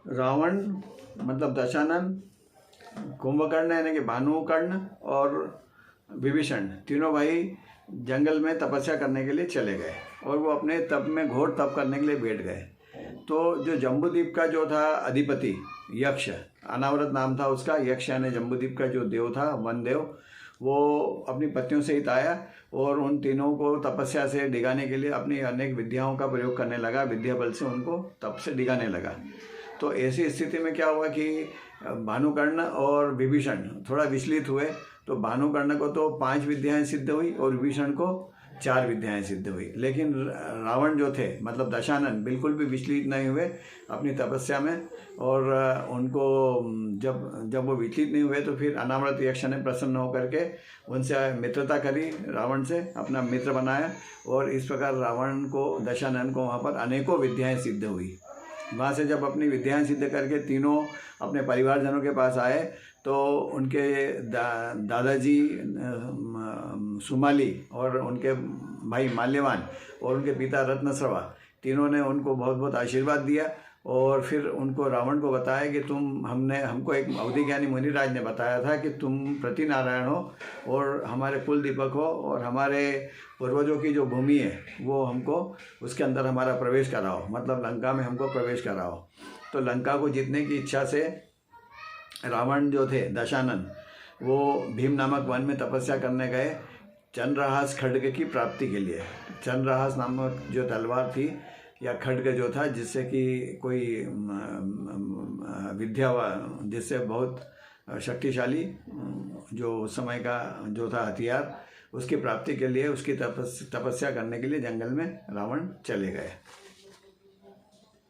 रावण मतलब दशानन, कुंभकर्ण यानी कि भानुकर्ण और विभीषण तीनों भाई जंगल में तपस्या करने के लिए चले गए और वो अपने तप में घोर तप करने के लिए बैठ गए। तो जो जम्बूद्वीप का जो था अधिपति यक्ष, अनावरत नाम था उसका, यक्ष यानी जम्बूद्वीप का जो देव था, वन देव, वो अपनी पत्नियों सहित आया और उन तीनों को तपस्या से डिगाने के लिए अपनी अनेक विद्याओं का प्रयोग करने लगा। विद्या बल से उनको तप से डिगाने लगा। तो ऐसी स्थिति में क्या हुआ कि भानुकर्ण और विभीषण थोड़ा विचलित हुए। तो भानुकर्ण को तो 5 विद्याएं सिद्ध हुई और विभीषण को 4 विद्याएं सिद्ध हुई। लेकिन रावण जो थे मतलब दशानन बिल्कुल भी विचलित नहीं हुए अपनी तपस्या में। और उनको जब वो विचलित नहीं हुए तो फिर अनावरत यक्ष ने प्रसन्न होकर के उनसे मित्रता करी, रावण से अपना मित्र बनाया और इस प्रकार रावण को, दशानन को वहाँ पर अनेकों विद्याएं सिद्ध हुई। वहाँ से जब अपनी विद्याएं सिद्ध करके तीनों अपने परिवारजनों के पास आए तो उनके दादाजी सुमाली और उनके भाई माल्यवान और उनके पिता रत्नश्रवा तीनों ने उनको बहुत बहुत आशीर्वाद दिया। और फिर उनको रावण को बताया कि हमको एक अवधि ज्ञानी मुनिराज ने बताया था कि तुम प्रतिनारायण हो और हमारे कुल दीपक हो और हमारे पूर्वजों की जो भूमि है वो हमको उसके अंदर हमारा प्रवेश कराओ, मतलब लंका में हमको प्रवेश कराओ। तो लंका को जीतने की इच्छा से रावण जो थे दशानन वो भीम नामक वन में तपस्या करने गए चंद्रहास खड्ग की प्राप्ति के लिए। चंद्रहास नामक जो तलवार थी या खड्ग जो था जिससे कि कोई विद्या जिससे बहुत शक्तिशाली जो उस समय का जो था हथियार, उसकी प्राप्ति के लिए उसकी तपस्या करने के लिए जंगल में रावण चले गए।